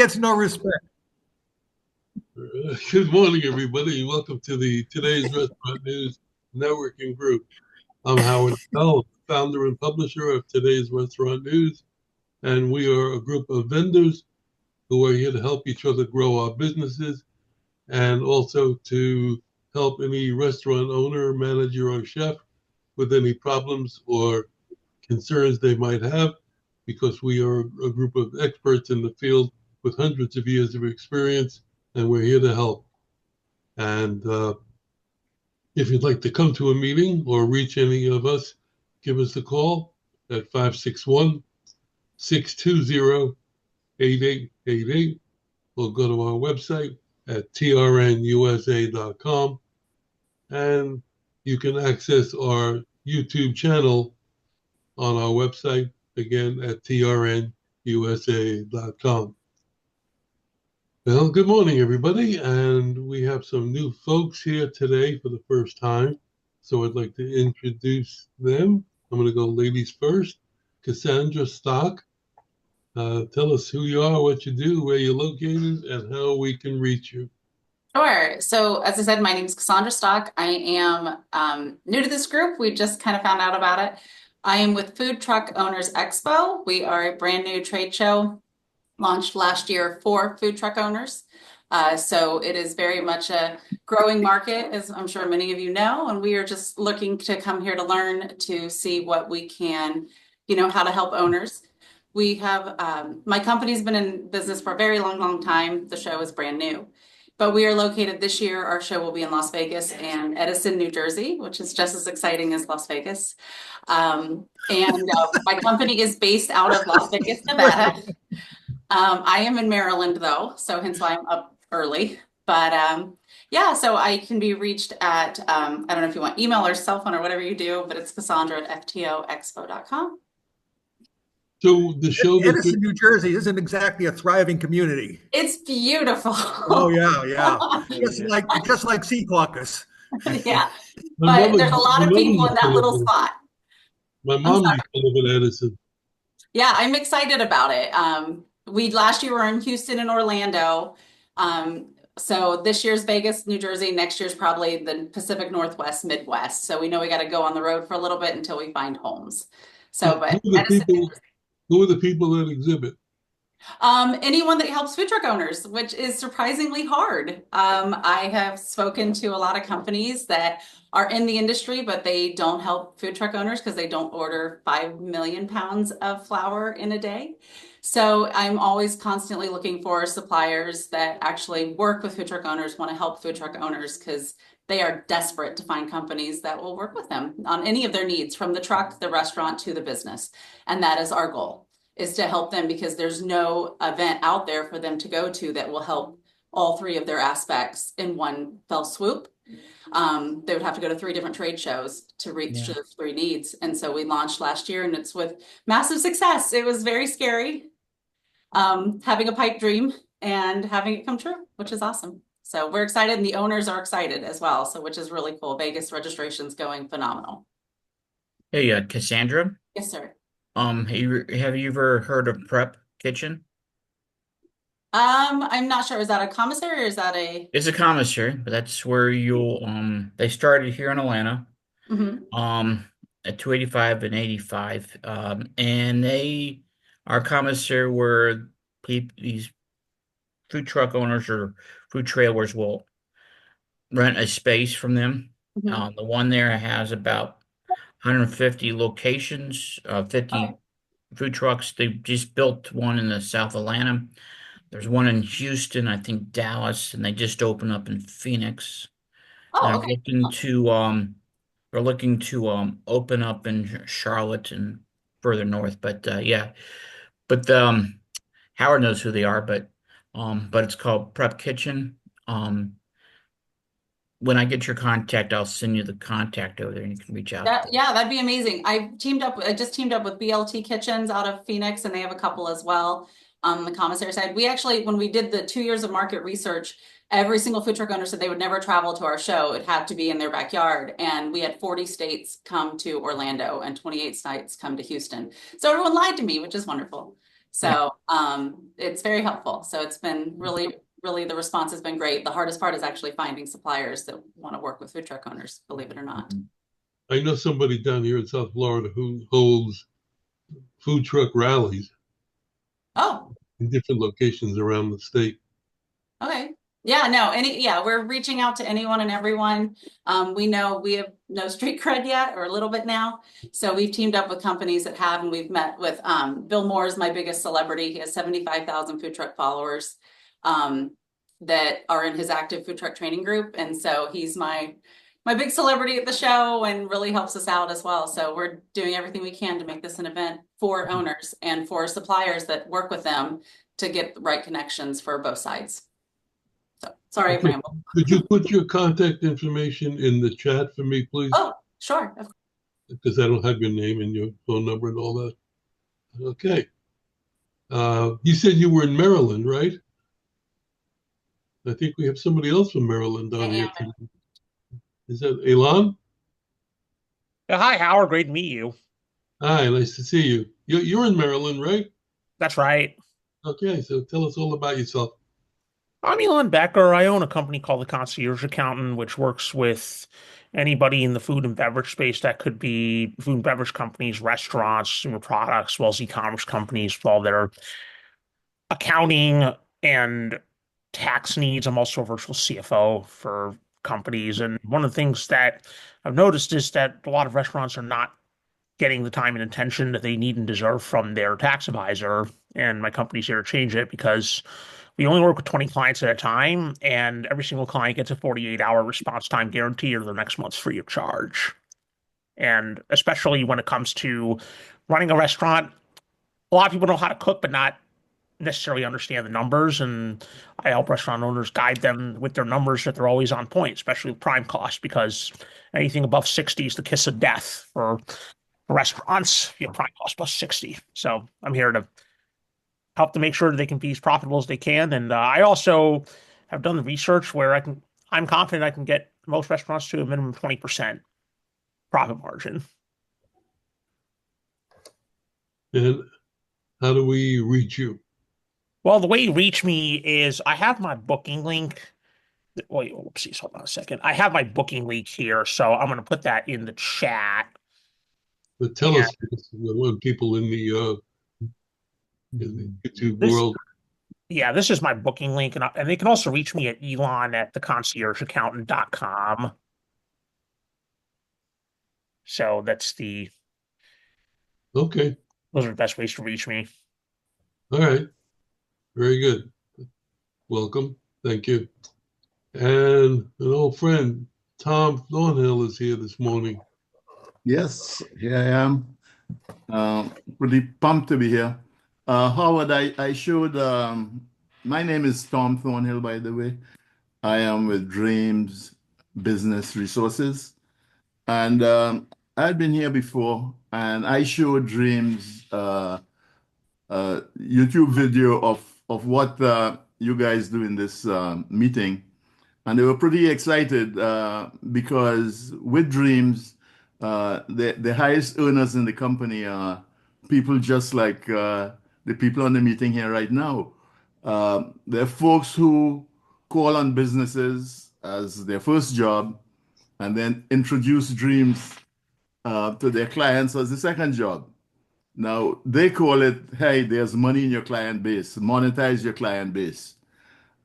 gets no respect. Good morning, everybody. Welcome to today's Restaurant News Networking Group. I'm Howard Bell, founder and publisher of today's Restaurant News, and we are a group of vendors who are here to help each other grow our businesses and also to help any restaurant owner, manager, or chef with any problems or concerns they might have, because we are a group of experts in the field with hundreds of years of experience, and we're here to help. And if you'd like to come to a meeting or reach any of us, give us a call at 561 620 8888, or go to our website at trnusa.com. And you can access our YouTube channel on our website, again, at trnusa.com. Well, good morning, everybody. And we have some new folks here today for the first time. So I'd like to introduce them. I'm going to go ladies first. Cassandra Stock. Tell us who you are, what you do, where you're located, and how we can reach you. Sure. So as I said, my name is Cassandra Stock. I am new to this group. We just kind of found out about it. I am with Food Truck Owners Expo. We are a brand new trade show launched last year for food truck owners. So it is very much a growing market, as I'm sure many of you know, and we are just looking to come here to learn, to see what we can, how to help owners. We have, my company's been in business for a very long time. The show is brand new. But we are located this year. Our show will be in Las Vegas and Edison, New Jersey, which is just as exciting as Las Vegas. My company is based out of Las Vegas, Nevada. I am in Maryland, though, so hence why I'm up early. But yeah, so I can be reached at, I don't know if you want email or cell phone or whatever you do, but it's Cassandra@ftoexpo.com. So the show Edison, New Jersey isn't exactly a thriving community. It's beautiful. Oh yeah. just like Sea Caucus. Yeah, but there's a lot of people in that little spot. My mom used to live in Edison. Yeah, I'm excited about it. We last year were in Houston and Orlando. So this year's Vegas, New Jersey. Next year's probably the Pacific Northwest, Midwest. So we know we got to go on the road for a little bit until we find homes. So, but who are the people that exhibit? Anyone that helps food truck owners, which is surprisingly hard. I have spoken to a lot of companies that are in the industry, but they don't help food truck owners because they don't order 5 million pounds of flour in a day. So I'm always constantly looking for suppliers that actually work with food truck owners, want to help food truck owners, because they are desperate to find companies that will work with them on any of their needs, from the truck, the restaurant, to the business. And that is our goal, is to help them, because there's no event out there for them to go to that will help all three of their aspects in one fell swoop. They would have to go to 3 different trade shows to reach those 3 needs. And so we launched last year, and it's with massive success. It was very scary, having a pipe dream and having it come true, which is awesome. So we're excited, and the owners are excited as well, so which is really cool. Vegas registration's going phenomenal. Hey, Cassandra. Yes, sir. Have you ever heard of Prep Kitchen? I'm not sure. Is that a commissary or is that a? It's a commissary, but that's where you'll they started here in Atlanta, at 285 and 85. And they are commissary where these food truck owners or food trailers will rent a space from them. The one there has about 150 locations, 50 food trucks. They just built one in the South Atlanta. There's one in Houston, I think Dallas, and they just opened up in Phoenix. Oh, okay. They're looking to open up in Charlotte and further north. But Howard knows who they are, but it's called Prep Kitchen. When I get your contact, I'll send you the contact over there, and you can reach out. Yeah, that'd be amazing. I just teamed up with BLT Kitchens out of Phoenix, and they have a couple as well on the commissary side. We actually, when we did the 2 years of market research, every single food truck owner said they would never travel to our show. It had to be in their backyard. And we had 40 states come to Orlando and 28 states come to Houston. So everyone lied to me, which is wonderful. So it's very helpful. So it's been really, the response has been great. The hardest part is actually finding suppliers that want to work with food truck owners, believe it or not. I know somebody down here in South Florida who holds food truck rallies Oh, in different locations around the state. okay. Yeah, no, we're reaching out to anyone and everyone. We know we have no street cred yet, or a little bit now. So we've teamed up with companies that have, and we've met with Bill Moore is my biggest celebrity. He has 75,000 food truck followers that are in his active food truck training group. And so he's my big celebrity at the show and really helps us out as well. So we're doing everything we can to make this an event for owners and for suppliers that work with them to get the right connections for both sides. So sorry, Okay. ramble. Could you put your contact information in the chat for me, please? Oh, sure. Because I don't have your name and your phone number and all that. Okay. You said you were in Maryland, right? I think we have somebody else from Maryland on here today. Is that Elan? Hi, Howard. Great to meet you. Hi, nice to see you. You're in Maryland, right? That's right. Okay, so tell us all about yourself. I'm Elan Becker. I own a company called the Concierge Accountant, which works with anybody in the food and beverage space. That could be food and beverage companies, restaurants, consumer products, as well as e-commerce companies with all their accounting and tax needs. I'm also a virtual CFO for companies. And one of the things that I've noticed is that a lot of restaurants are not getting the time and attention that they need and deserve from their tax advisor. And my company's here to change it because we only work with 20 clients at a time, and every single client gets a 48-hour response time guarantee, or the next month's free of charge. And especially when it comes to running a restaurant, a lot of people know how to cook, but not necessarily understand the numbers. And I help restaurant owners guide them with their numbers that they're always on point, especially with prime cost, because anything above 60 is the kiss of death for restaurants. Prime cost plus 60. So I'm here to help to make sure that they can be as profitable as they can. And I also have done the research where I'm confident I can get most restaurants to a minimum 20% profit margin. And how do we reach you? Well, the way you reach me is I have my booking link. Wait, whoopsies, hold on a second. I have my booking link here, so I'm going to put that in the chat. But tell us, when people in the YouTube world. Yeah, this is my booking link, and they can also reach me at Elan at theconciergeaccountant.com. So that's Okay. Those are the best ways to reach me. All right. Very good. Welcome. Thank you. And an old friend, Tom Thornhill, is here this morning. Yes, here I am. Pretty pumped to be here. Howard, I showed, my name is Tom Thornhill, by the way. I am with Dreams Business Resources. And I'd been here before, and I showed Dreams YouTube video of what you guys do in this meeting. And they were pretty excited because with Dreams, the highest earners in the company are people just like the people on the meeting here right now. They're folks who call on businesses as their first job and then introduce Dreams to their clients as the second job. Now, they call it, hey, there's money in your client base, monetize your client base.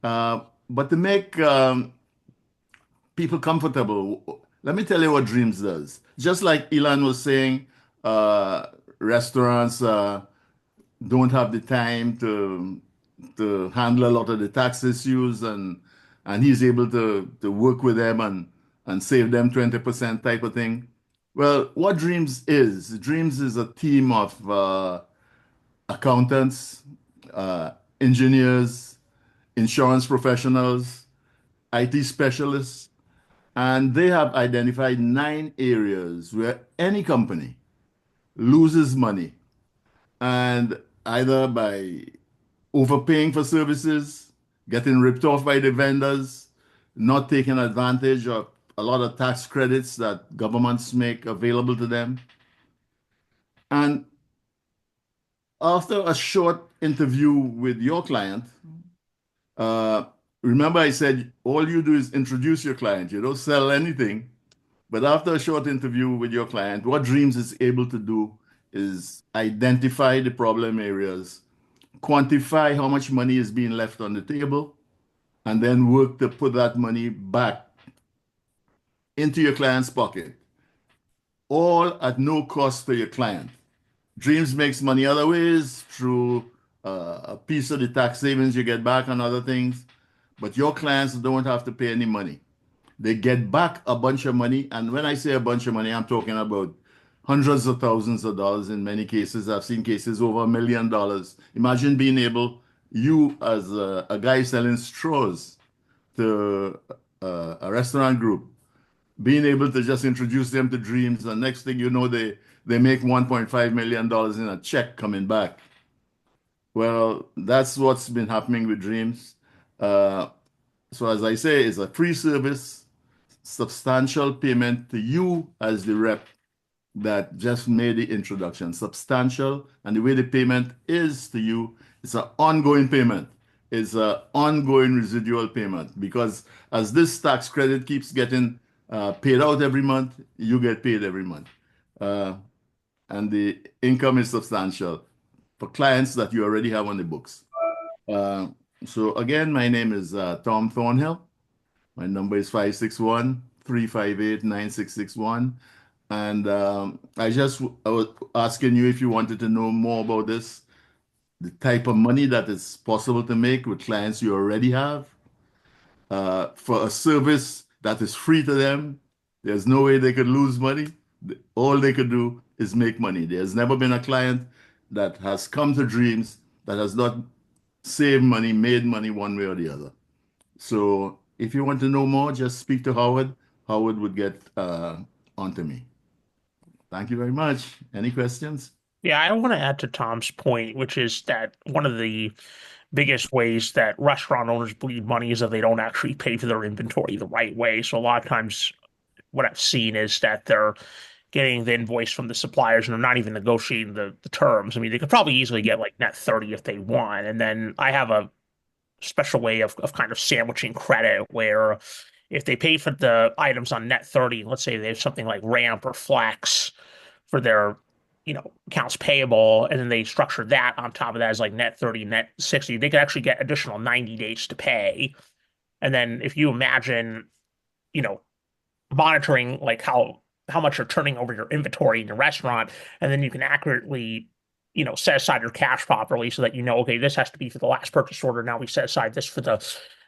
But to make people comfortable, let me tell you what Dreams does. Just like Elan was saying, restaurants don't have the time to handle a lot of the tax issues, and he's able to work with them and save them 20% type of thing. Well, what Dreams is a team of accountants, engineers, insurance professionals, IT specialists, and they have identified 9 areas where any company loses money, and either by overpaying for services, getting ripped off by the vendors, not taking advantage of a lot of tax credits that governments make available to them. And after a short interview with your client, remember I said all you do is introduce your client. You don't sell anything. But after a short interview with your client, what Dreams is able to do is identify the problem areas, quantify how much money is being left on the table, and then work to put that money back into your client's pocket, all at no cost to your client. Dreams makes money other ways through a piece of the tax savings you get back and other things, but your clients don't have to pay any money. They get back a bunch of money. And when I say a bunch of money, I'm talking about hundreds of thousands of dollars in many cases. I've seen cases over $1 million. Imagine being able, you as a guy selling straws to a restaurant group, being able to just introduce them to Dreams, and next thing you know, they make $1.5 million in a check coming back. Well, that's what's been happening with Dreams. So as I say, it's a free service, substantial payment to you as the rep that just made the introduction. Substantial, and the way the payment is to you, it's an ongoing payment. It's an ongoing residual payment, because as this tax credit keeps getting paid out every month, you get paid every month. And the income is substantial for clients that you already have on the books. So again, my name is Tom Thornhill. My number is 561-358-9661. And I was asking you if you wanted to know more about this, the type of money that is possible to make with clients you already have, for a service that is free to them. There's no way they could lose money. All they could do is make money. There's never been a client that has come to Dreams that has not saved money, made money one way or the other. So if you want to know more, just speak to Howard. Howard would get onto me. Thank you very much. Any questions? Yeah, I want to add to Tom's point, which is that one of the biggest ways that restaurant owners bleed money is that they don't actually pay for their inventory the right way. So a lot of times what I've seen is that they're getting the invoice from the suppliers and they're not even negotiating the terms. I mean, they could probably easily get like net 30 if they want. And then I have a special way of kind of sandwiching credit where if they pay for the items on net 30, let's say they have something like Ramp or Flex for their accounts payable, and then they structure that on top of that as like net 30, net 60, they could actually get additional 90 days to pay. And then if you imagine, monitoring like how much you're turning over your inventory in your restaurant, and then you can accurately, set aside your cash properly so that okay, this has to be for the last purchase order. Now we set aside this for the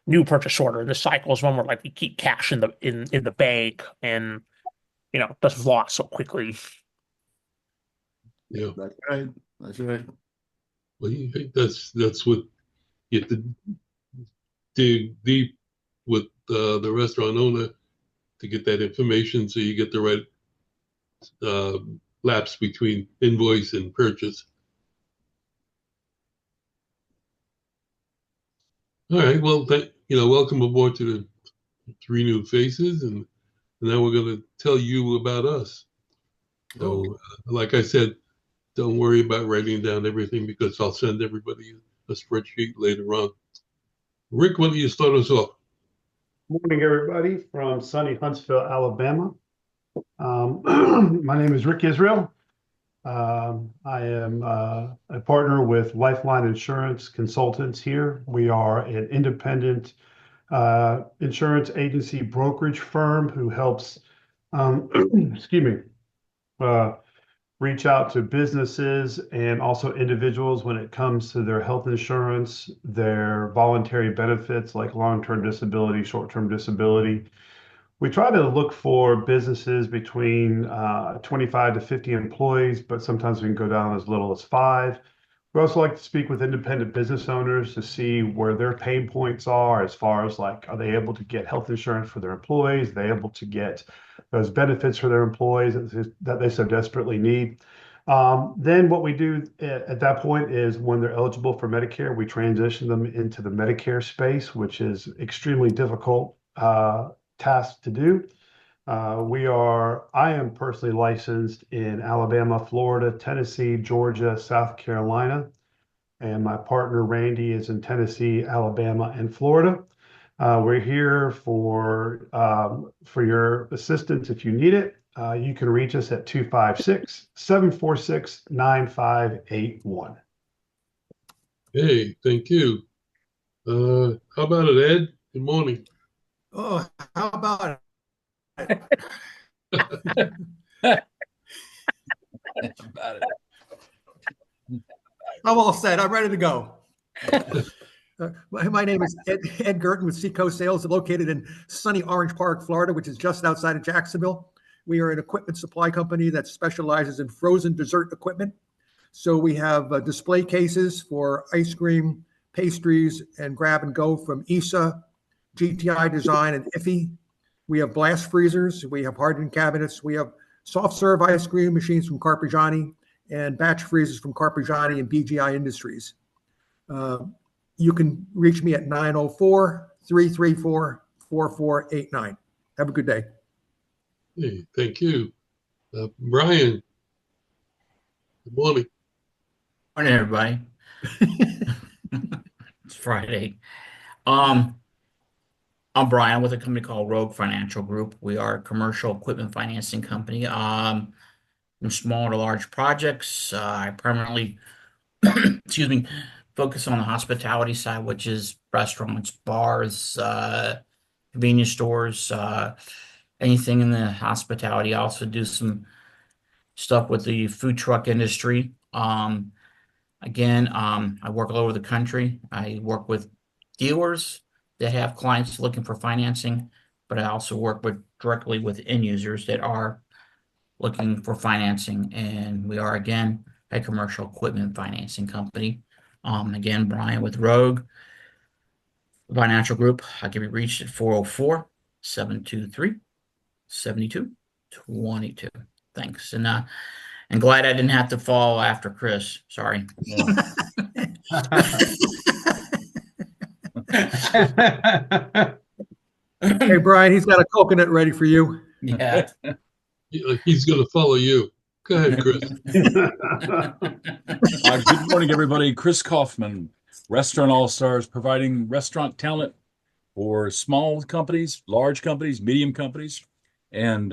new purchase order. The cycle is one where like we keep cash in the bank, and it doesn't lost so quickly. Yeah, That's right. That's right. well, that's what you have to dig deep with the restaurant owner to get that information, so you get the right lapse between invoice and purchase. All right. Well, welcome aboard to the three new faces, and now we're going to tell you about us. So, like I said, don't worry about writing down everything, because I'll send everybody a spreadsheet later on. Rick, why don't you start us off? Morning, everybody, from sunny Huntsville, Alabama. My name is Rick Israel. I am a partner with Lifeline Insurance Consultants here. We are an independent insurance agency brokerage firm who helps, excuse me, reach out to businesses and also individuals when it comes to their health insurance, their voluntary benefits like long-term disability, short-term disability. We try to look for businesses between 25 to 50 employees, but sometimes we can go down as little as 5. We also like to speak with independent business owners to see where their pain points are, as far as like, are they able to get health insurance for their employees? Are they able to get those benefits for their employees that they so desperately need? Then what we do at that point is, when they're eligible for Medicare, we transition them into the Medicare space, which is extremely difficult task to do. I am personally licensed in Alabama, Florida, Tennessee, Georgia, South Carolina, and my partner Randy is in Tennessee, Alabama, and Florida. We're here for your assistance if you need it. You can reach us at 256-746-9581. Hey, thank you. How about it, Ed? Good morning. Oh, how about it? I'm all set. I'm ready to go. My name is Ed Gerton with Seacoast Sales, located in sunny Orange Park, Florida, which is just outside of Jacksonville. We are an equipment supply company that specializes in frozen dessert equipment. So we have display cases for ice cream, pastries, and grab and go from ESA, GTI Design, and IFFY. We have blast freezers. We have hardened cabinets. We have soft serve ice cream machines from Carpigiani and batch freezers from Carpigiani and BGI Industries. You can reach me at 904-334-4489. Have a good day. Hey, thank you. Brian, good morning. Morning, everybody. It's Friday. I'm Brian with a company called Rogue Financial Group. We are a commercial equipment financing company. From small to large projects. I primarily, excuse me, focus on the hospitality side, which is restaurants, bars, convenience stores, anything in the hospitality. I also do some stuff with the food truck industry. I work all over the country. I work with dealers that have clients looking for financing, but I also work directly with end users that are looking for financing. And we are, again, a commercial equipment financing company. Again, Brian with Rogue Financial Group. I can be reached at 404-723-7222. Thanks. And glad I didn't have to fall after Chris. Sorry. Hey, Brian, he's got a coconut ready for you. Yeah. He's going to follow you. Go ahead, Chris. Good morning, everybody. Chris Kaufman, Restaurant All-Stars, providing restaurant talent for small companies, large companies, medium companies, and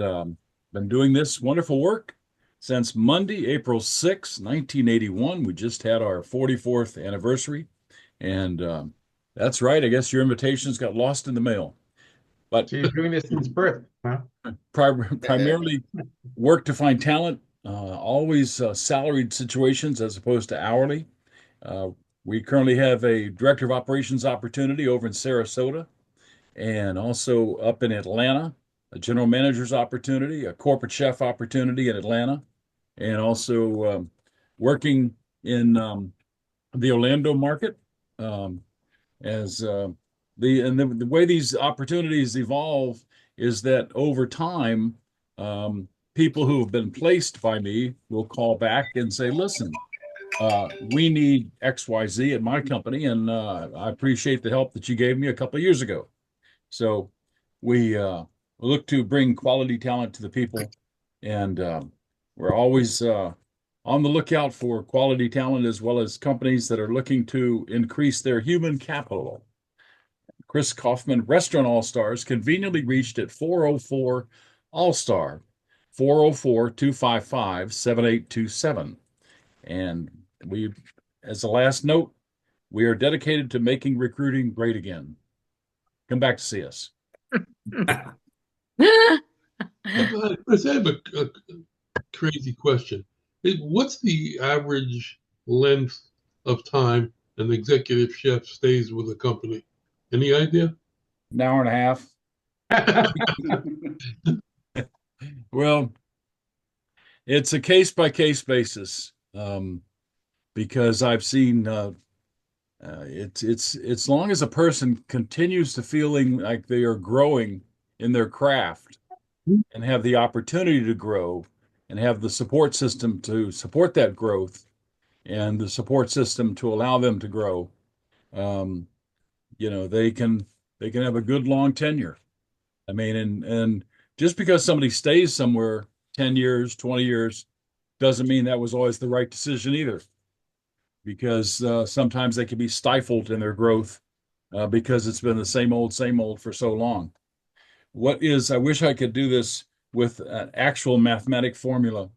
been doing this wonderful work since Monday, April 6, 1981. We just had our 44th anniversary, and that's right. I guess your invitations got lost in the mail. But So you're doing this since birth, huh? primarily work to find talent, always salaried situations as opposed to hourly. We currently have a director of operations opportunity over in Sarasota and also up in Atlanta, a general manager's opportunity, a corporate chef opportunity in Atlanta, and also working in the Orlando market as the way these opportunities evolve is that over time, people who have been placed by me will call back and say, listen, we need XYZ at my company, and I appreciate the help that you gave me a couple of years ago. So we look to bring quality talent to the people, and we're always on the lookout for quality talent as well as companies that are looking to increase their human capital. Chris Kaufman, Restaurant All-Stars, conveniently reached at 404 All-Star, 404-255-7827. And we, as a last note, we are dedicated to making recruiting great again. Come back to see us. Chris, I have a crazy question. What's the average length of time an executive chef stays with a company? Any idea? An hour and a half. Well, it's a case-by-case basis, because I've seen it's as long as a person continues to feeling like they are growing in their craft and have the opportunity to grow and have the support system to support that growth and the support system to allow them to grow, they can have a good long tenure. I mean, and just because somebody stays somewhere 10 years, 20 years, doesn't mean that was always the right decision either. because sometimes they can be stifled in their growth because it's been the same old for so long. I wish I could do this with an actual mathematic formula,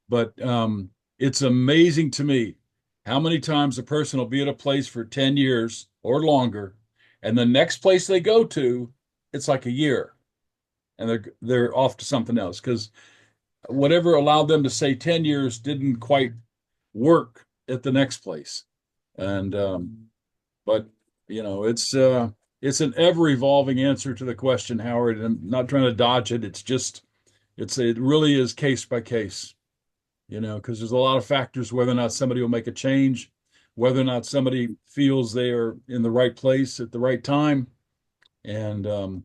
but it's amazing to me how many times a person will be at a place for 10 years or longer, and the next place they go to, it's like a year, and they're off to something else because whatever allowed them to say 10 years didn't quite work at the next place. And but it's an ever evolving answer to the question, Howard. And I'm not trying to dodge it. It really is case by case, because there's a lot of factors, whether or not somebody will make a change, whether or not somebody feels they are in the right place at the right time. And a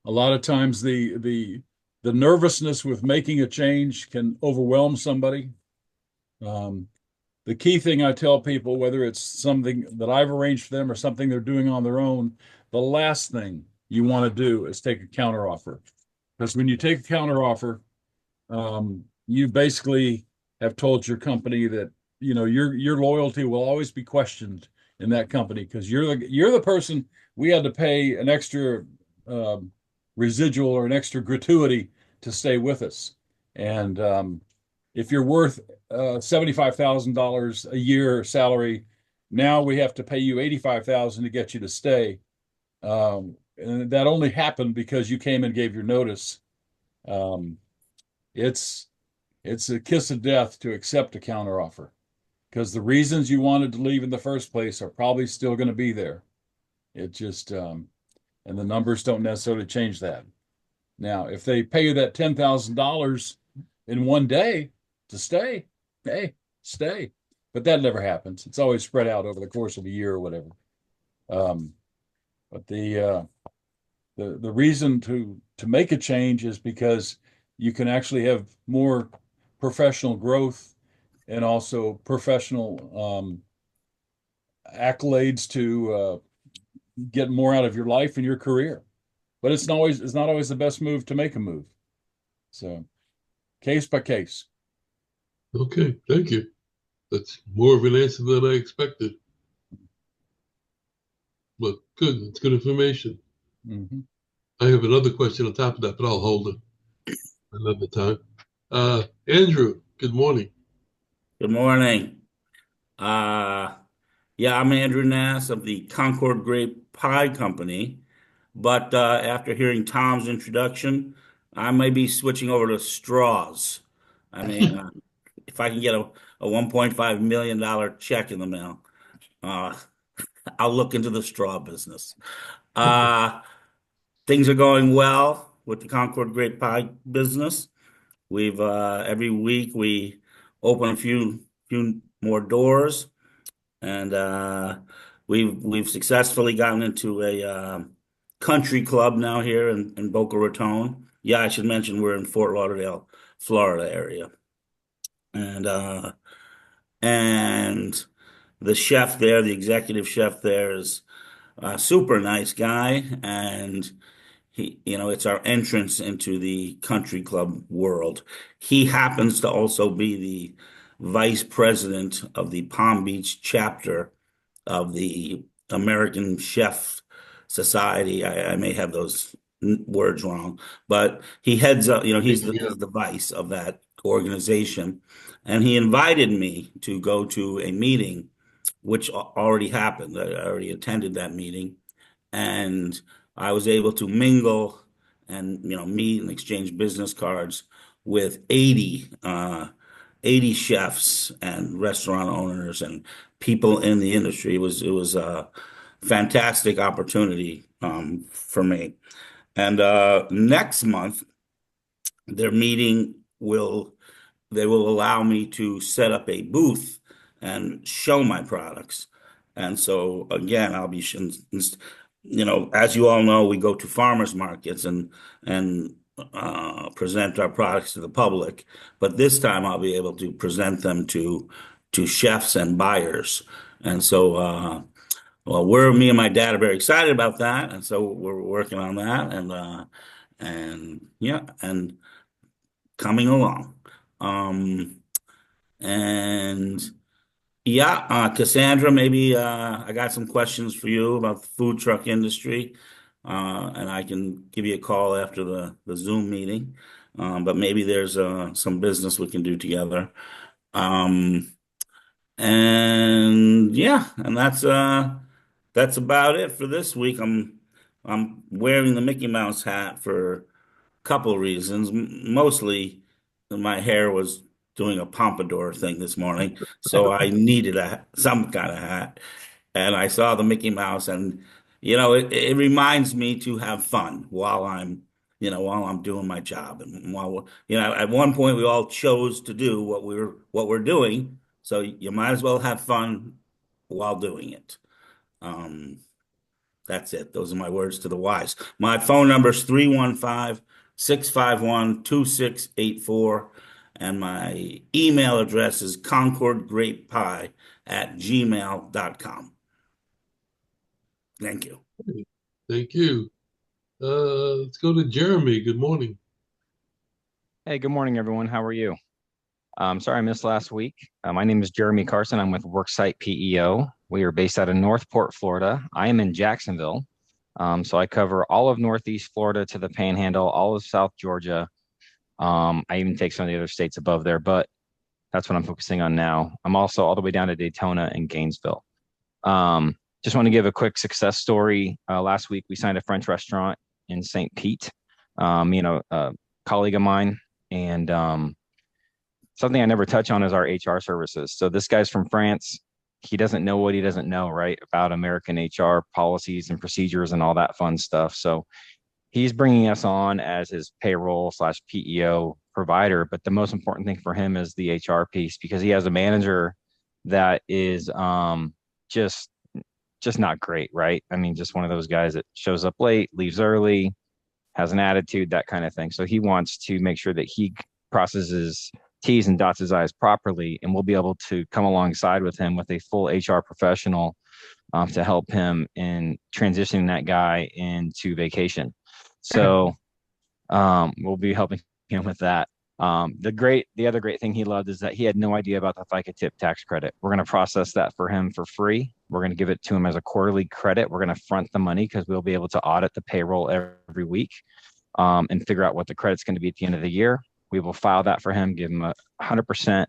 lot of times the nervousness with making a change can overwhelm somebody. The key thing I tell people, whether it's something that I've arranged for them or something they're doing on their own, the last thing you want to do is take a counteroffer. Because when you take a counteroffer, you basically have told your company that your loyalty will always be questioned in that company because you're the person we had to pay an extra residual or an extra gratuity to stay with us. And if you're worth $75,000 a year salary, now we have to pay you $85,000 to get you to stay. And that only happened because you came and gave your notice. It's a kiss of death to accept a counteroffer because the reasons you wanted to leave in the first place are probably still going to be there. It just and the numbers don't necessarily change that. Now, if they pay you that $10,000 in one day to stay, hey, stay. But that never happens. It's always spread out over the course of a year or whatever. But the reason to make a change is because you can actually have more professional growth and also professional accolades to get more out of your life and your career. But it's not always the best move to make a move. So case by case. Okay, thank you. That's more of an answer than I expected. But good, it's good information. Mm-hmm. I have another question on top of that, but I'll hold it another time. Andrew, good morning. Good morning. Yeah, I'm Andrew Nass of the Concord Grape Pie Company. But after hearing Tom's introduction, I may be switching over to straws. I mean, if I can get a $1.5 million check in the mail, I'll look into the straw business. Things are going well with the Concord Grape Pie business. We've every week we open a few more doors, and we've successfully gotten into a country club now here in Boca Raton. Yeah, I should mention we're in Fort Lauderdale, Florida area, and the chef there, the executive chef there, is a super nice guy, and it's our entrance into the country club world. He happens to also be the vice president of the Palm Beach chapter of the American Chef Society. I may have those words wrong, but he heads up, he's the vice of that organization. And he invited me to go to a meeting, which already happened. I already attended that meeting, and I was able to mingle and meet and exchange business cards with 80 chefs and restaurant owners and people in the industry. It was a fantastic opportunity for me. And next month, their meeting they will allow me to set up a booth and show my products. And so again, I'll be, as you all know, we go to farmers markets and present our products to the public. But this time I'll be able to present them to chefs and buyers. And so, me and my dad are very excited about that. And so we're working on that and coming along. And Yeah, Cassandra, maybe I got some questions for you about the food truck industry, and I can give you a call after the Zoom meeting. But maybe there's some business we can do together. Um, and yeah, and that's about it for this week. I'm wearing the Mickey Mouse hat for couple reasons. Mostly, my hair was doing a pompadour thing this morning, so I needed some kind of hat. And I saw the Mickey Mouse, and it reminds me to have fun while I'm doing my job, and while at one point we all chose to do what we're doing, so you might as well have fun while doing it. Um, that's it. Those are my words to the wise. My phone number is 315-651-2684. And my email address is concordgrapepie@gmail.com. Thank you. Thank you. Let's go to Jeremy. Good morning. Hey, good morning, everyone. How are you? Sorry I missed last week. My name is Jeremy Carson. I'm with Worksite PEO. We are based out of Northport, Florida. I am in Jacksonville. So I cover all of Northeast Florida to the Panhandle, all of South Georgia. I even take some of the other states above there, but that's what I'm focusing on now. I'm also all the way down to Daytona and Gainesville. Just want to give a quick success story. Last week, we signed a French restaurant in St. Pete, a colleague of mine. And something I never touch on is our HR services. So this guy's from France. He doesn't know what he doesn't know, right, about American HR policies and procedures and all that fun stuff. So he's bringing us on as his payroll/PEO provider. But the most important thing for him is the HR piece, because he has a manager that is just not great, right? I mean, just one of those guys that shows up late, leaves early, has an attitude, that kind of thing. So he wants to make sure that he crosses T's and dots his I's properly, and we'll be able to come alongside with him with a full HR professional to help him in transitioning that guy into vacation. So we'll be helping him with that. The other great thing he loved is that he had no idea about the FICA tip tax credit. We're going to process that for him for free. We're going to give it to him as a quarterly credit. We're going to front the money because we'll be able to audit the payroll every week and figure out what the credit's going to be at the end of the year. We will file that for him, give him a 100%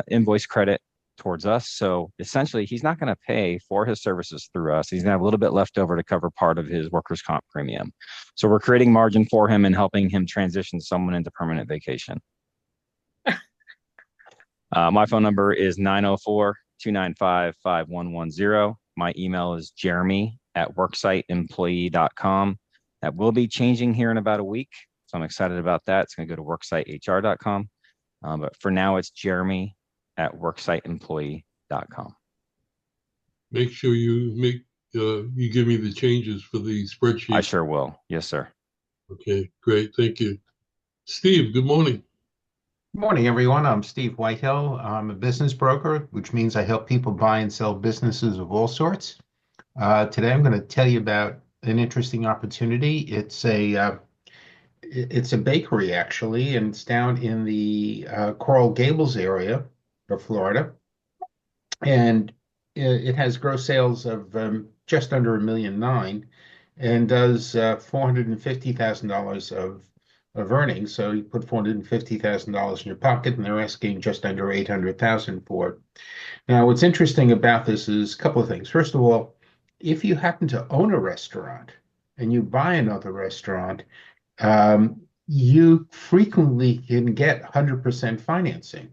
invoice credit towards us. So essentially, he's not going to pay for his services through us. He's going to have a little bit left over to cover part of his workers' comp premium. So we're creating margin for him and helping him transition someone into permanent vacation. My phone number is 904-295-5110. My email is jeremy@worksiteemployee.com. That will be changing here in about a week. So I'm excited about that. It's going to go to worksitehr.com. But for now, it's jeremy@worksiteemployee.com. Make sure you give me the changes for the spreadsheet. I sure will. Yes, sir. Okay, great. Thank you. Steve, good morning. Good morning, everyone. I'm Steve Whitehill. I'm a business broker, which means I help people buy and sell businesses of all sorts. Today, I'm going to tell you about an interesting opportunity. It's a bakery, actually, and it's down in the Coral Gables area of Florida. And it has gross sales of just under $1.9 million and does $450,000 of earnings. So you put $450,000 in your pocket, and they're asking just under $800,000 for it. Now, what's interesting about this is a couple of things. First of all, if you happen to own a restaurant and you buy another restaurant, you frequently can get 100% financing.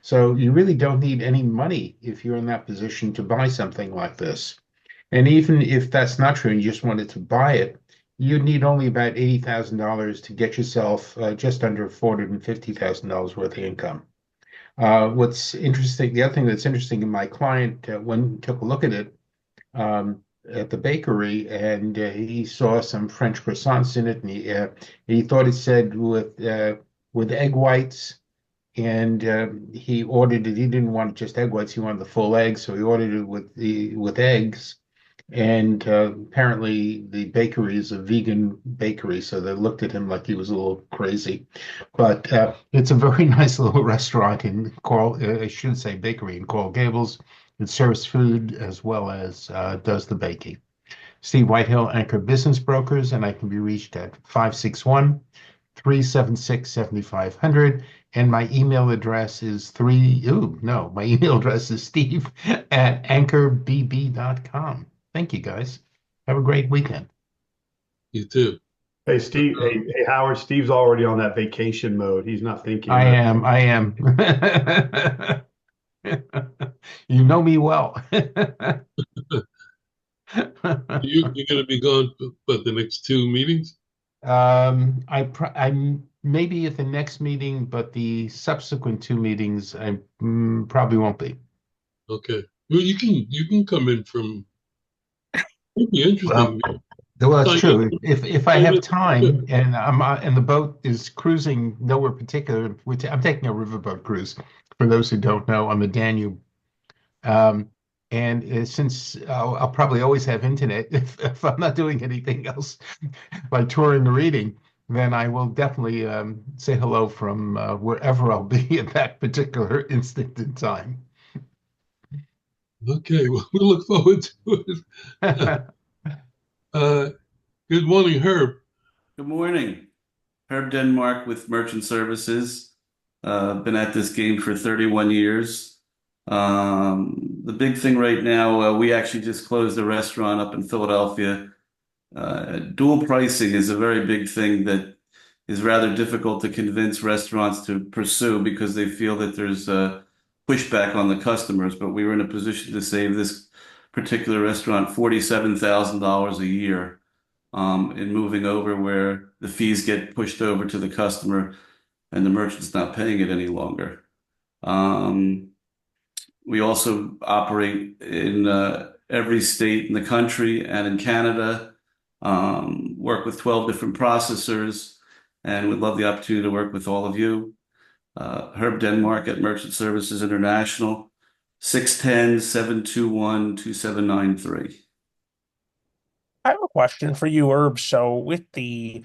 So you really don't need any money if you're in that position to buy something like this. And even if that's not true and you just wanted to buy it, you need only about $80,000 to get yourself just under $450,000 worth of income. What's interesting, the other thing that's interesting, in my client when took a look at it at the bakery, and he saw some French croissants in it, and he thought it said with egg whites, and he ordered it. He didn't want just egg whites; he wanted the full egg, so he ordered it with eggs. And apparently the bakery is a vegan bakery, so they looked at him like he was a little crazy. But it's a very nice little restaurant in Coral, I should say bakery in Coral Gables. It serves food as well as does the baking. Steve Whitehill, Anchor Business Brokers, and I can be reached at 561-376-7500. And my email address is my email address is steve at anchorbb.com. Thank you, guys. Have a great weekend. You too. Hey, Steve. Hey, Howard. Steve's already on that vacation mode. He's not thinking I about am. You know me well. You're going to be gone for the next two meetings? I'm maybe at the next meeting, but the subsequent two meetings, I probably won't be. Okay. Well, you can come in from. It'd be interesting. Well, that's Sign true. up- If I sign have up- time and and the boat is cruising nowhere particular, which I'm taking a riverboat cruise. For those who don't know, on the Danube. Um, and since I'll probably always have internet if I'm not doing anything else, like touring or reading, then I will definitely say hello from wherever I'll be at that particular instant in time. Okay, well, we look forward to it. Good morning, Herb. Good morning. Herb Denmark with Merchant Services. Been at this game for 31 years. The big thing right now, we actually just closed a restaurant up in Philadelphia. Dual pricing is a very big thing that is rather difficult to convince restaurants to pursue because they feel that there's a pushback on the customers. But we were in a position to save this particular restaurant $47,000 a year in moving over where the fees get pushed over to the customer and the merchant's not paying it any longer. We also operate in every state in the country and in Canada, work with 12 different processors, and would love the opportunity to work with all of you. Herb Denmark at Merchant Services International, 610-721-2793. I have a question for you, Herb. So with the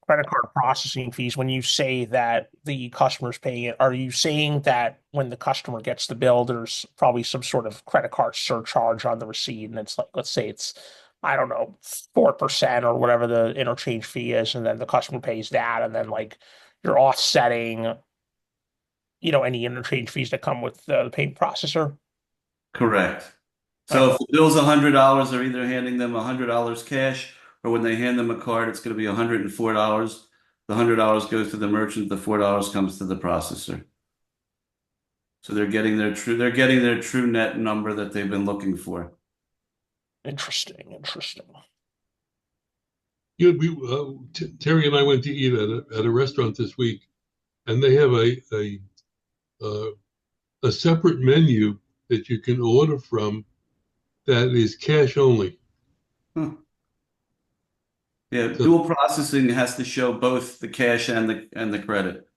credit card processing fees, when you say that the customer's paying it, are you saying that when the customer gets the bill, there's probably some sort of credit card surcharge on the receipt, and it's like, let's say it's, I don't know, 4% or whatever the interchange fee is, and then the customer pays that, and then like you're offsetting, any interchange fees that come with the payment processor? Correct. So if the bill's $100, they're either handing them $100 cash, or when they hand them a card, it's going to be $104. The $100 goes to the merchant, the $4 comes to the processor. So they're getting their true net number that they've been looking for. Interesting. Yeah, Terry and I went to eat at a restaurant this week, and they have a separate menu that you can order from that is cash only. Huh. Yeah, dual processing has to show both the cash and the credit.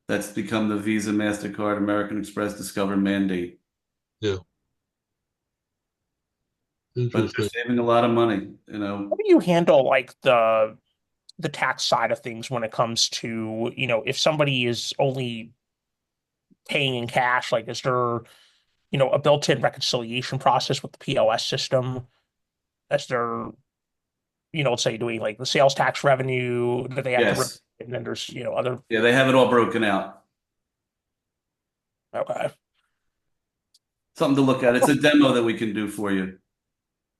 That's become the Visa, MasterCard, American Express, Discover mandate. Yeah. But they're saving a lot of money, How do you handle like the tax side of things when it comes to, if somebody is only paying in cash, like is there, a built-in reconciliation process with the POS system? As they're, let's say doing like the sales tax revenue that they have to, and then there's, other. Yeah, they have it all broken out. Okay. Something to look at. It's a demo that we can do for you.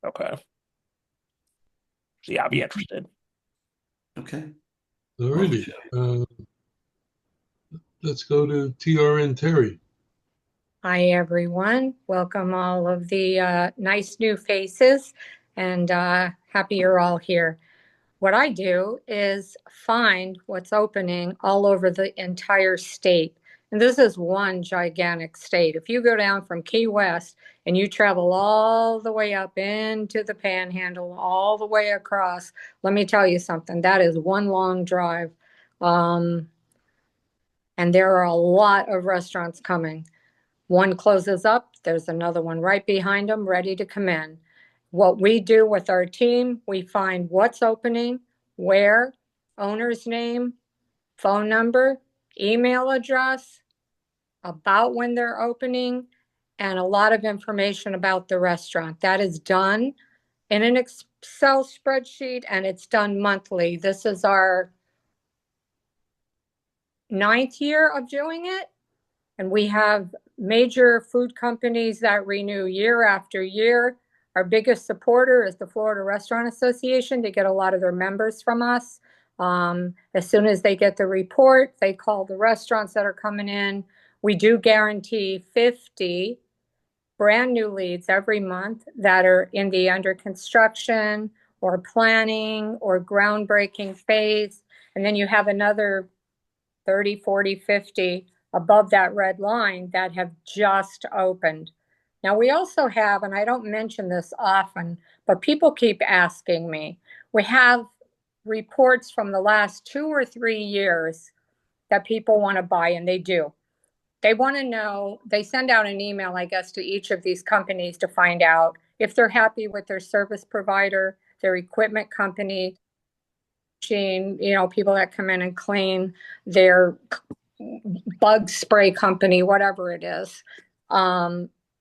Okay. So yeah, I'd be interested. Okay. All righty. Let's go to TRN Terry. Hi, everyone. Welcome all of the nice new faces, and happy you're all here. What I do is find what's opening all over the entire state. And this is one gigantic state. If you go down from Key West and you travel all the way up into the Panhandle, all the way across, let me tell you something, that is one long drive. And there are a lot of restaurants coming. One closes up, there's another one right behind them, ready to come in. What we do with our team, we find what's opening, where, owner's name, phone number, email address, about when they're opening, and a lot of information about the restaurant. That is done in an Excel spreadsheet, and it's done monthly. This is our 9th year of doing it, and we have major food companies that renew year after year. Our biggest supporter is the Florida Restaurant Association. They get a lot of their members from us. As soon as they get the report, they call the restaurants that are coming in. We do guarantee 50 brand new leads every month that are in the under construction or planning or groundbreaking phase. And then you have another 30, 40, 50 above that red line that have just opened. Now we also have, and I don't mention this often, but people keep asking me, we have reports from the last 2 or 3 years that people want to buy, and they do. They want to know, they send out an email, I guess, to each of these companies to find out if they're happy with their service provider, their equipment company, people that come in and clean, their bug spray company, whatever it is.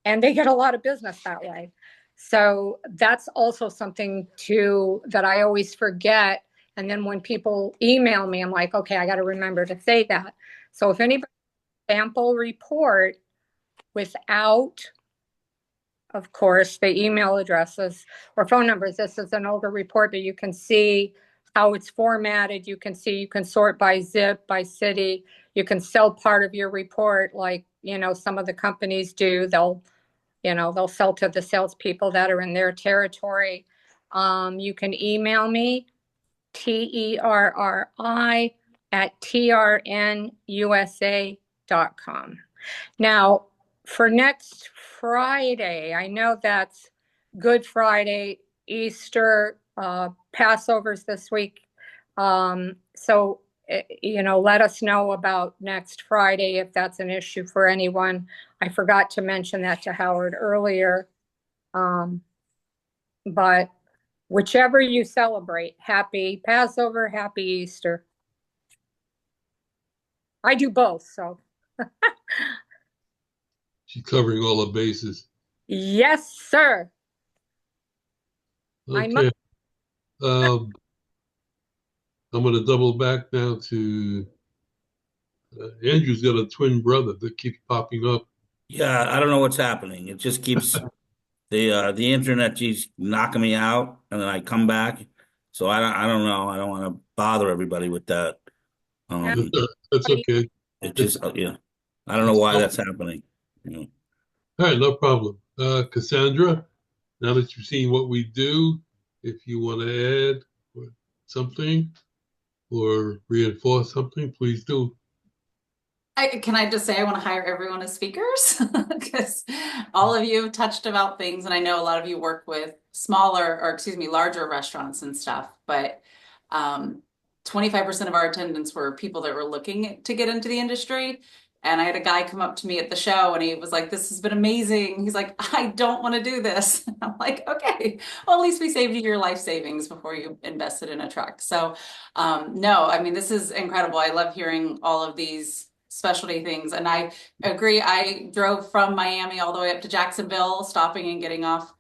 And they get a lot of business that way. So that's also something that I always forget. And then when people email me, I'm like, okay, I got to remember to say that. So if anybody sample report without, of course, the email addresses or phone numbers, this is an older report, but you can see how it's formatted. You can sort by zip, by city. You can sell part of your report like, some of the companies do. They'll sell to the salespeople that are in their territory. You can email me, terri@trnusa.com. Now, for next Friday, I know that's Good Friday, Easter, Passover's this week. So, let us know about next Friday if that's an issue for anyone. I forgot to mention that to Howard earlier. But whichever you celebrate, happy Passover, happy Easter. I do both, so. She's covering all the bases. Yes, sir. Okay. I'm going to double back now to Andrew's got a twin brother that keeps popping up. Yeah, I don't know what's happening. It just keeps the internet keeps knocking me out, and then I come back. So I don't know. I don't want to bother everybody with that. That's okay. It just yeah. I don't know why that's happening. All right, no problem. Cassandra, now that you've seen what we do, if you want to add something or reinforce something, please do. Can I just say I want to hire everyone as speakers because all of you have touched about things, and I know a lot of you work with larger restaurants and stuff, but 25% of our attendants were people that were looking to get into the industry. And I had a guy come up to me at the show and he was like, this has been amazing. He's like, I don't want to do this. I'm like, okay, well, at least we saved you your life savings before you invested in a truck. So no, I mean, this is incredible. I love hearing all of these specialty things. And I agree. I drove from Miami all the way up to Jacksonville, stopping and getting off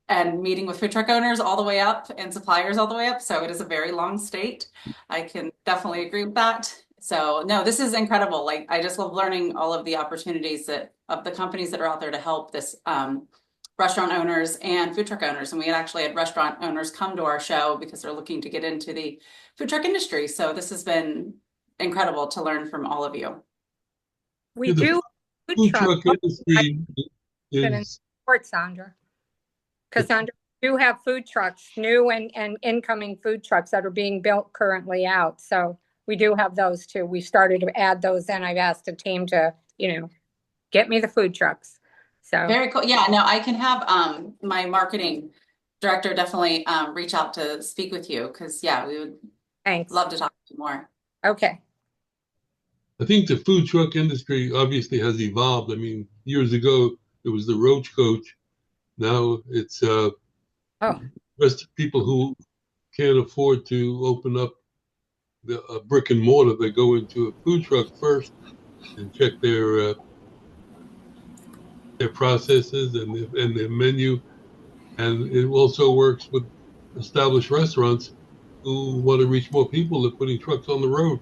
and meeting with food truck owners all the way up and suppliers all the way up. So it is a very long state. I can definitely agree with that. So no, this is incredible. Like, I just love learning all of the opportunities of the companies that are out there to help this restaurant owners and food truck owners. And we actually had restaurant owners come to our show because they're looking to get into the food truck industry. So this has been incredible to learn from all of you. We do food truck industry is Sandra. Cassandra, we do have food trucks, new and incoming food trucks that are being built currently out. So we do have those too. We started to add those in. I've asked the team to, get me the food trucks. So very cool. Yeah, no, I can have my marketing director definitely reach out to speak with you because yeah, we would love to talk to you more. Okay. I think the food truck industry obviously has evolved. I mean, years ago it was the Roach Coach. Now it's Oh, Rest of people who can't afford to open up a brick and mortar, they go into a food truck first and check their processes and their menu. And it also works with established restaurants who want to reach more people. They're putting trucks on the road.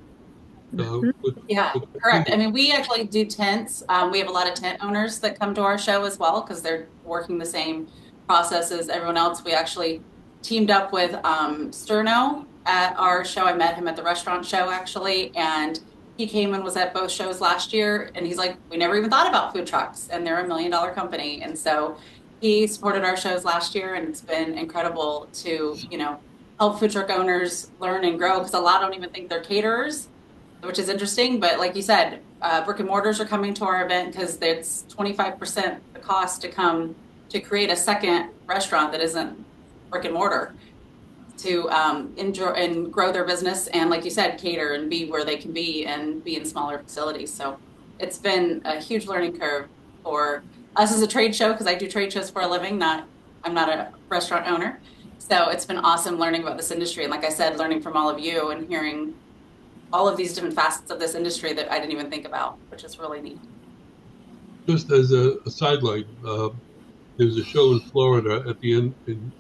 So, Yeah, correct. I mean, we actually do tents. We have a lot of tent owners that come to our show as well because they're working the same process as everyone else. We actually teamed up with Sterno at our show. I met him at the restaurant show actually, and he came and was at both shows last year. And he's like, we never even thought about food trucks, and they're $1 million company. And so he supported our shows last year, and it's been incredible to, help food truck owners learn and grow because a lot don't even think they're caterers, which is interesting. But like you said, brick and mortars are coming to our event because it's 25% the cost to come to create a second restaurant that isn't brick and mortar to enjoy and grow their business. And like you said, cater and be where they can be and be in smaller facilities. So it's been a huge learning curve for us as a trade show because I do trade shows for a living. I'm not a restaurant owner. So it's been awesome learning about this industry. And like I said, learning from all of you and hearing all of these different facets of this industry that I didn't even think about, which is really neat. just as a sideline, there's a show in Florida at the end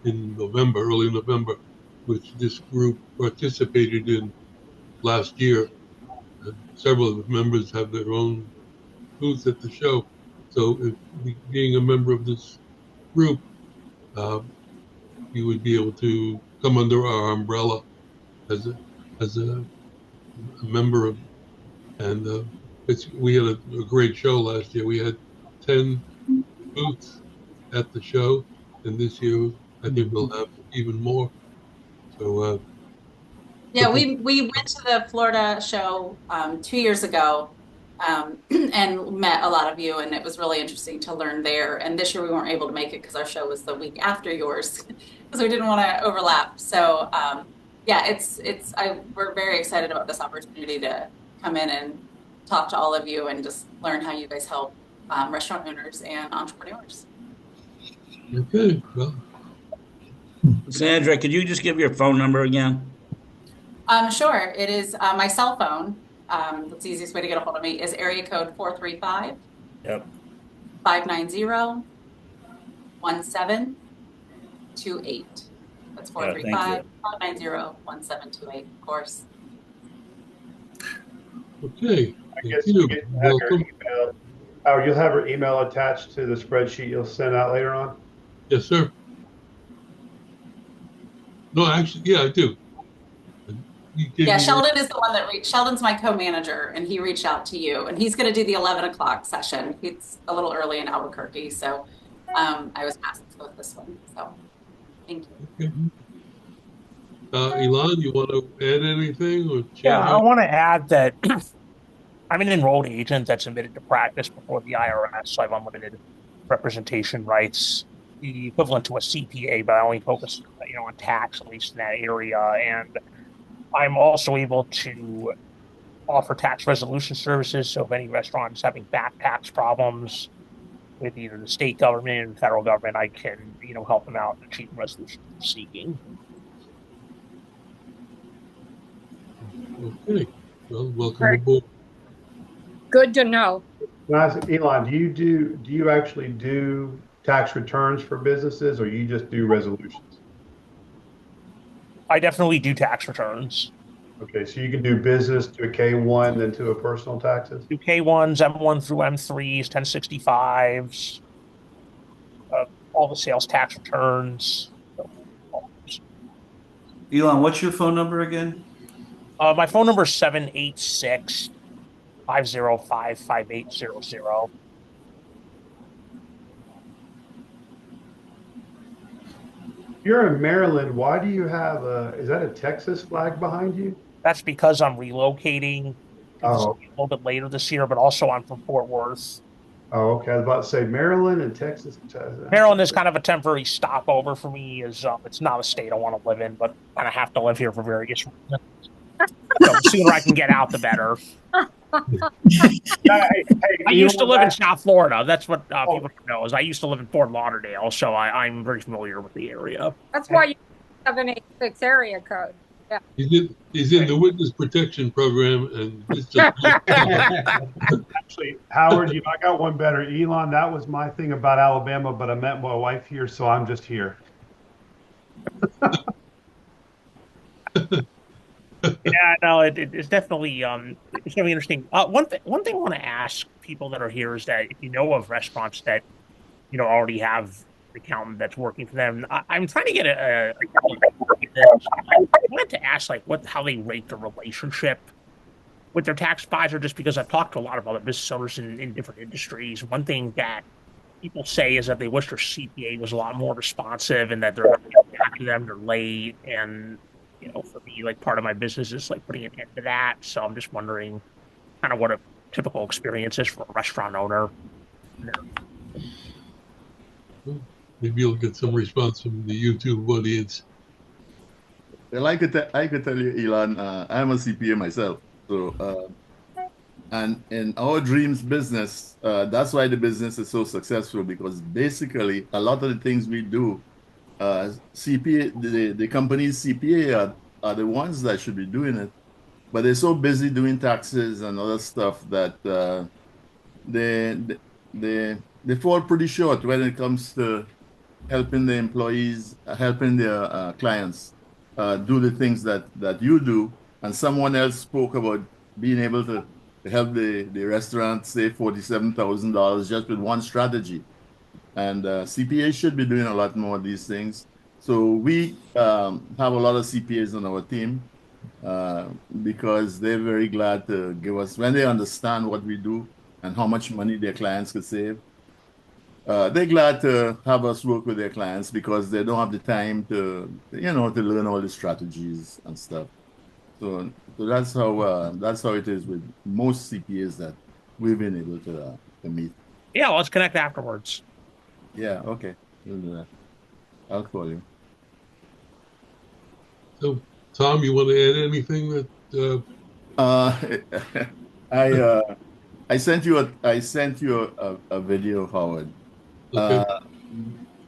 in November, early November, which this group participated in last year. Several of the members have their own booths at the show. So being a member of this group, you would be able to come under our umbrella as a member of, and we had a great show last year. We had 10 booths at the show, and this year I think we'll have even more. So yeah, we went to the Florida show 2 years ago and met a lot of you, and it was really interesting to learn there. And this year we weren't able to make it because our show was the week after yours because we didn't want to overlap. So yeah, we're very excited about this opportunity to come in and talk to all of you and just learn how you guys help restaurant owners and entrepreneurs. okay, well, Sandra, could you just give your phone number again? Sure. It is my cell phone. That's the easiest way to get a hold of me is area code 435 Yep. 590 1728. That's 435 590 1728, of course. okay. I guess Thank you you. get to have her Welcome. email. Howard, you'll have her email attached to the spreadsheet you'll send out later on? Yes, sir. No, actually, yeah, I do. Yeah, Sheldon is the one that Sheldon's my co-manager, and he reached out to you, and he's going to do the 11 o'clock session. It's a little early in Albuquerque, so I was asked to go with this one. So thank you. Okay. Elan, you want to add anything or change? Yeah, I want to add that I'm an enrolled agent that's admitted to practice before the IRS, so I have unlimited representation rights, the equivalent to a CPA, but I only focus, on tax, at least in that area. And I'm also able to offer tax resolution services. So if any restaurant is having back tax problems with either the state government and federal government, I can, help them out and achieve the resolution they're seeking. Okay. Well, welcome aboard. good to know. Can I ask, Elan, do you actually do tax returns for businesses, or you just do resolutions? I definitely do tax returns. Okay, so you can do business to a K-1, then to a personal taxes? Do K1s, M1 through M3s, 1065s, all the sales tax returns. Elan, what's your phone number again? My phone number is 786-505-5800. You're in Maryland. Why do you have is that a Texas flag behind you? That's because I'm relocating Oh. a little bit later this year, but also I'm from Fort Worth. Oh, okay. I was about to say Maryland and Texas. Maryland is kind of a temporary stopover for me. It's not a state I want to live in, but kind of have to live here for various reasons. So the sooner I can get out, the better. I used to live in South Florida. That's what people don't know is I used to live in Fort Lauderdale, so I'm very familiar with the area. That's why you have 786 area code. Yeah. He's in the witness protection program, and this just Actually, Howard, I got one better. Elan, that was my thing about Alabama, but I met my wife here, so I'm just here. Yeah, no, it's definitely it's gonna be interesting. One thing I want to ask people that are here is that if you know of restaurants that already have an accountant that's working for them, I'm trying to get I wanted to ask like how they rate the relationship with their tax advisor, just because I've talked to a lot of other business owners in different industries. One thing that people say is that they wish their CPA was a lot more responsive and that they're not getting back to them, they're late. And, for me, like part of my business is like putting an end to that. So I'm just wondering kind of what a typical experience is for a restaurant owner. maybe you'll get some response from the YouTube audience. Well, I could tell you, Elan, I'm a CPA myself. So, and in our dreams business, that's why the business is so successful, because basically a lot of the things we do, CPA, the company's CPA are the ones that should be doing it, but they're so busy doing taxes and other stuff that they fall pretty short when it comes to helping the employees, helping their clients do the things that you do. And someone else spoke about being able to help the restaurant save $47,000 just with one strategy. And CPAs should be doing a lot more of these things. So we have a lot of CPAs on our team because they're very glad to give us, when they understand what we do and how much money their clients could save, they're glad to have us work with their clients because they don't have the time to learn all the strategies and stuff. So that's how it is with most CPAs that we've been able to meet. Yeah, let's connect afterwards. Yeah, okay. We'll do that. I'll call you. So, Tom, you want to add anything that? I sent you a video, Howard. Okay.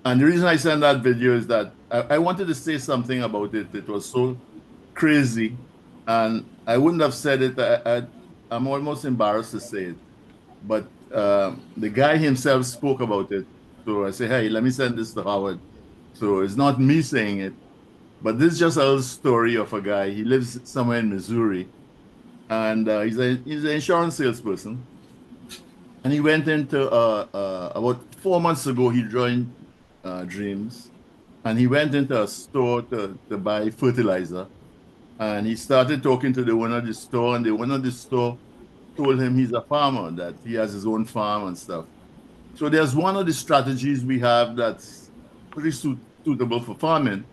And the reason I sent that video is that I wanted to say something about it. It was so crazy, and I wouldn't have said it. I'm almost embarrassed to say it, but the guy himself spoke about it. So I say, hey, let me send this to Howard. So it's not me saying it, but this is just a little story of a guy. He lives somewhere in Missouri, and he's an insurance salesperson. And he went into about 4 months ago. He joined Dreams, and he went into a store to buy fertilizer. And he started talking to the owner of the store, and the owner of the store told him he's a farmer, that he has his own farm and stuff. So there's one of the strategies we have that's pretty suitable for farming.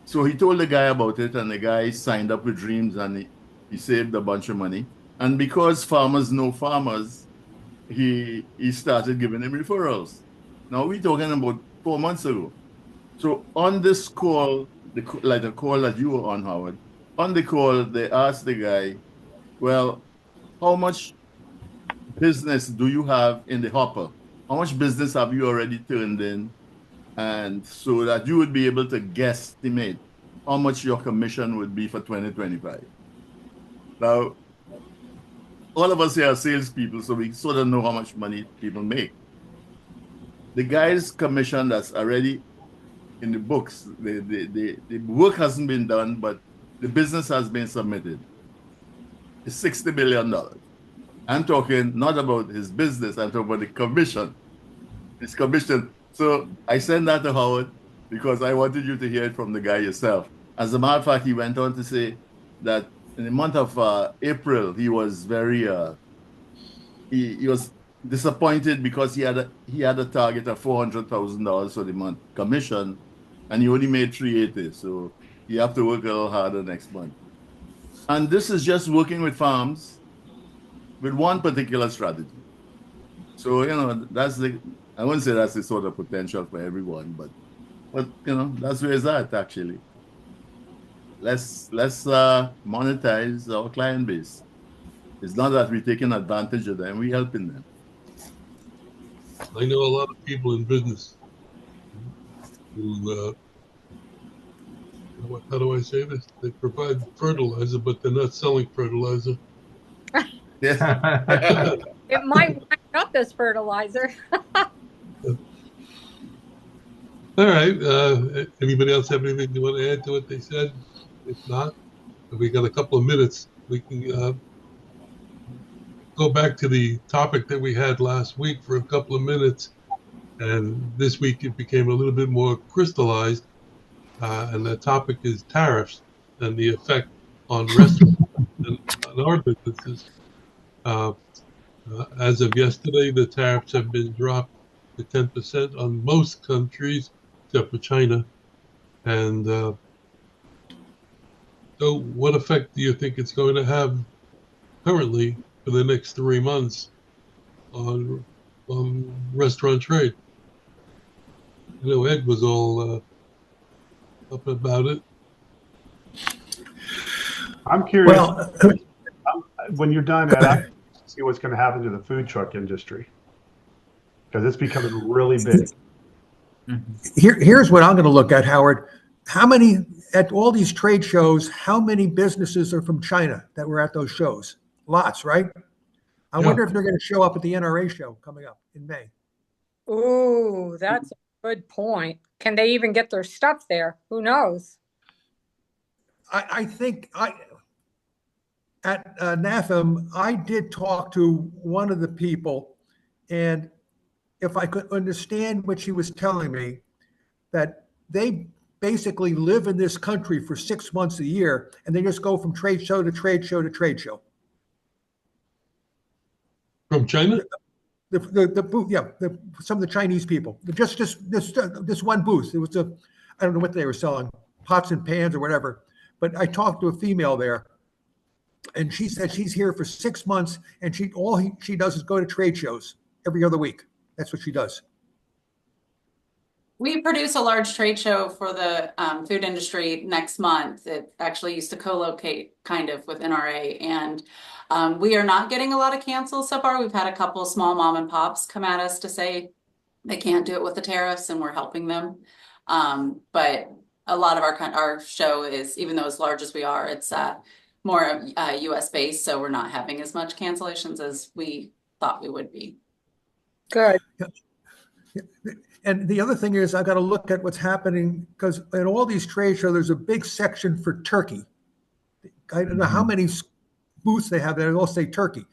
So he told the guy about it, and the guy signed up with Dreams, and he saved a bunch of money. And because farmers know farmers, he started giving him referrals. Now we're talking about 4 months ago. So on this call, like the call that you were on, Howard, on the call, they asked the guy, well, how much business do you have in the hopper? How much business have you already turned in? And so that you would be able to guesstimate how much your commission would be for 2025. Now, all of us here are salespeople, so we sort of know how much money people make. The guy's commission that's already in the books, the work hasn't been done, but the business has been submitted. It's $60 million. I'm talking not about his business, I'm talking about the commission. His commission. So I sent that to Howard because I wanted you to hear it from the guy yourself. As a matter of fact, he went on to say that in the month of April, he was very he was disappointed because he had a target of $400,000 for the month commission, and he only made $380. So you have to work a little harder next month. And this is just working with farms with one particular strategy. So I wouldn't say that's the sort of potential for everyone, but that's where it's at actually. Let's monetize our client base. It's not that we're taking advantage of them, we're helping them. I know a lot of people in business who, how do I say this? They provide fertilizer, but they're not selling fertilizer. Yes. It might wind up as fertilizer. All right. Anybody else have anything you want to add to what they said? If not, we got a couple of minutes. We can go back to the topic that we had last week for a couple of minutes. And this week it became a little bit more crystallized. And the topic is tariffs and the effect on restaurants and on our businesses. As of yesterday, the tariffs have been dropped to 10% on most countries, except for China. And so what effect do you think it's going to have currently for the next 3 months on restaurant trade? I know Ed was all up about it. I'm curious. Well, When you're done, Ed, I see what's going to happen to the food truck industry because it's becoming really big. here's what I'm going to look at, Howard. How many, at all these trade shows, how many businesses are from China that were at those shows? Lots, right? I wonder if they're going to show up at the NRA show coming up in May. Ooh, that's a good point. Can they even get their stuff there? Who knows? I think at NAFEM, I did talk to one of the people, and if I could understand what she was telling me, that they basically live in this country for 6 months a year, and they just go from trade show to trade show to trade show. From China? The booth, yeah, some of the Chinese people. Just this one booth. It was I don't know what they were selling, pots and pans or whatever. But I talked to a female there, and she said she's here for 6 months, and she does is go to trade shows every other week. That's what she does. We produce a large trade show for the food industry next month. It actually used to co-locate kind of with NRA, and we are not getting a lot of cancels so far. We've had a couple small mom and pops come at us to say they can't do it with the tariffs, and we're helping them. But a lot of our show is, even though as large as we are, it's more U.S. based, so we're not having as much cancellations as we thought we would be. Good. And the other thing is, I've got to look at what's happening, because in all these trade shows, there's a big section for turkey. I don't know how many booths they have there. They all say turkey.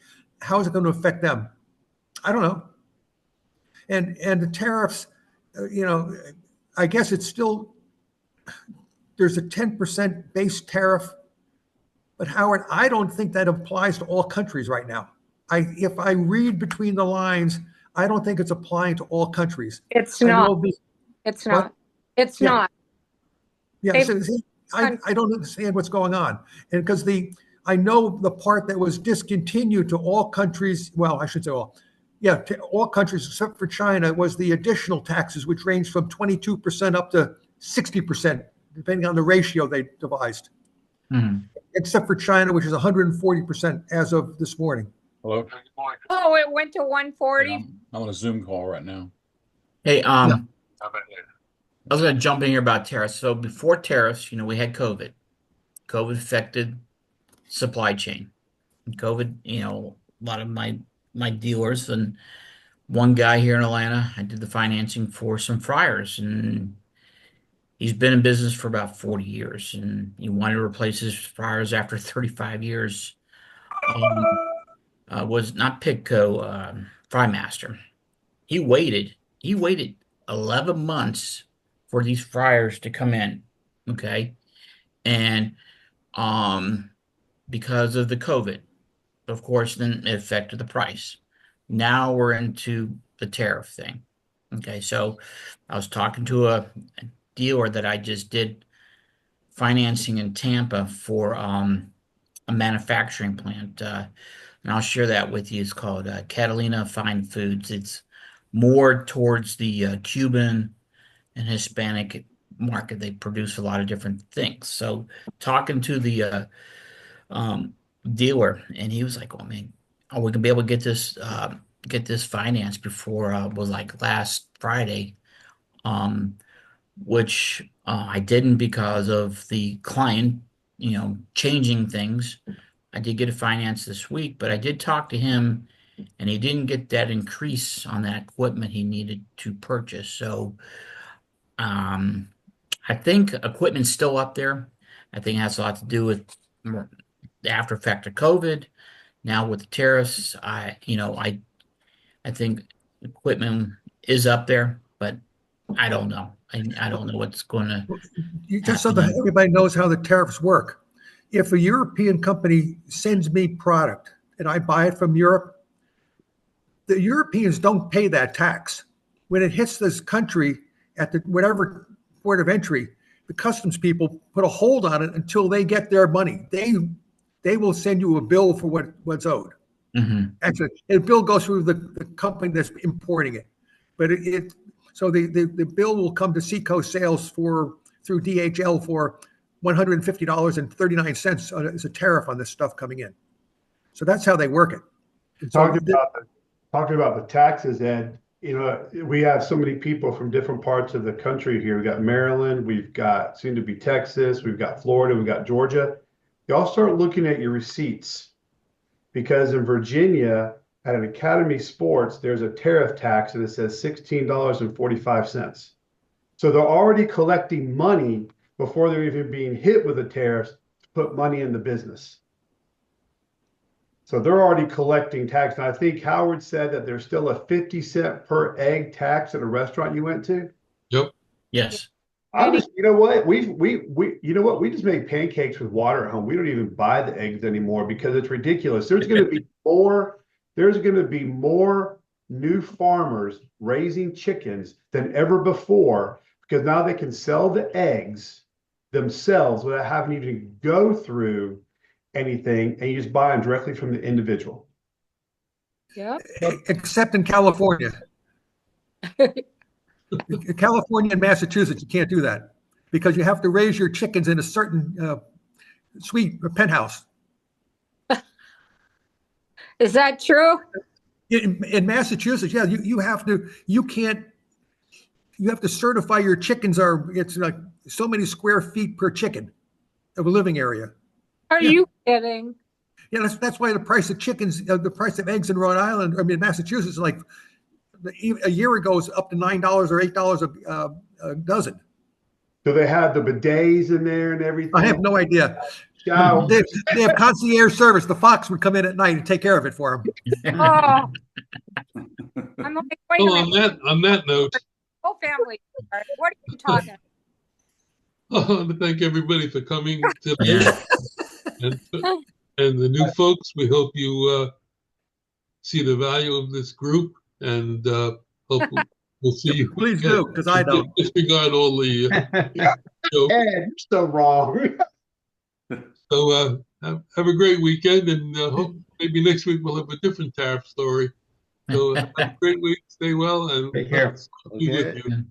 How is it going to affect them? I don't know. And the tariffs, I guess it's still, there's a 10% base tariff. But Howard, I don't think that applies to all countries right now. If I read between the lines, I don't think it's applying to all countries. It's not. It's not. It's not. Yeah, I don't understand what's going on. And because I know the part that was discontinued to all countries, well, I should say all. Yeah, to all countries except for China was the additional taxes, which ranged from 22% up to 60%, depending on the ratio they devised. Except for China, which is 140% as of this morning. Hello? Oh, it went to 140. Yeah, I'm on a Zoom call right now. Hey, I was going to jump in here about tariffs. So before tariffs, we had COVID. COVID affected supply chain. And COVID, a lot of my dealers, and one guy here in Atlanta, I did the financing for some fryers, and he's been in business for about 40 years, and he wanted to replace his fryers after 35 years. Was not Pitco, Frymaster. He waited 11 months for these fryers to come in. Okay. And because of the COVID, of course, then it affected the price. Now we're into the tariff thing. Okay. So I was talking to a dealer that I just did financing in Tampa for a manufacturing plant. And I'll share that with you. It's called Catalina Fine Foods. It's more towards the Cuban and Hispanic market. They produce a lot of different things. So talking to the dealer, and he was like, "Oh man, are we gonna be able to get this financed before was like last Friday?" Which I didn't because of the client, changing things. I did get it financed this week, but I did talk to him, and he didn't get that increase on that equipment he needed to purchase. So, I think equipment's still up there. I think it has a lot to do with the after effect of COVID. Now with the tariffs, I think equipment is up there, but I don't know. I don't know what's going to Just so happen. that everybody knows how the tariffs work. If a European company sends me product and I buy it from Europe, the Europeans don't pay that tax. When it hits this country at the whatever port of entry, the customs people put a hold on it until they get their money. They will send you a bill for what's owed. Mm-hmm. Actually, the bill goes through the company that's importing it, but so the bill will come to Seacoast Sales through DHL for $150.39 as a tariff on this stuff coming in. So that's how they work it. Talking about the taxes, Ed, we have so many people from different parts of the country here. We've got Maryland, we've got soon to be Texas, we've got Florida, we've got Georgia. Y'all start looking at your receipts, because in Virginia, at an Academy Sports, there's a tariff tax and it says $16.45. So they're already collecting money before they're even being hit with the tariffs to put money in the business. So they're already collecting tax. And I think Howard said that there's still a 50-cent per egg tax at a restaurant you went to. Yep. Yes. You know what? We just make pancakes with water at home. We don't even buy the eggs anymore because it's ridiculous. There's going to be more new farmers raising chickens than ever before, because now they can sell the eggs themselves without having to go through anything, and you just buy them directly from the individual. Yeah. Except in California. California and Massachusetts, you can't do that because you have to raise your chickens in a certain suite or penthouse. Is that true? In Massachusetts, yeah, you have to certify your chickens it's like so many square feet per chicken of a living area. Are you kidding? Yeah, that's why the price of chickens, the price of eggs in Rhode Island, Massachusetts, is like a year ago was up to $9 or $8 a dozen. Do they have the bidets in there and everything? I have no idea. They have concierge service. The Fox would come in at night and take care of it for them. Oh, I'm like, wait a minute. On that note, Whole family. What are you talking about? I want to thank everybody for coming today. And the new folks, we hope you see the value of this group, and hope we'll see you. Please do, because I don't. Disregard all the jokes. You're so wrong. So have a great weekend, and hope maybe next week we'll have a different tariff story. So have a great week, stay well, and Take care. be with you.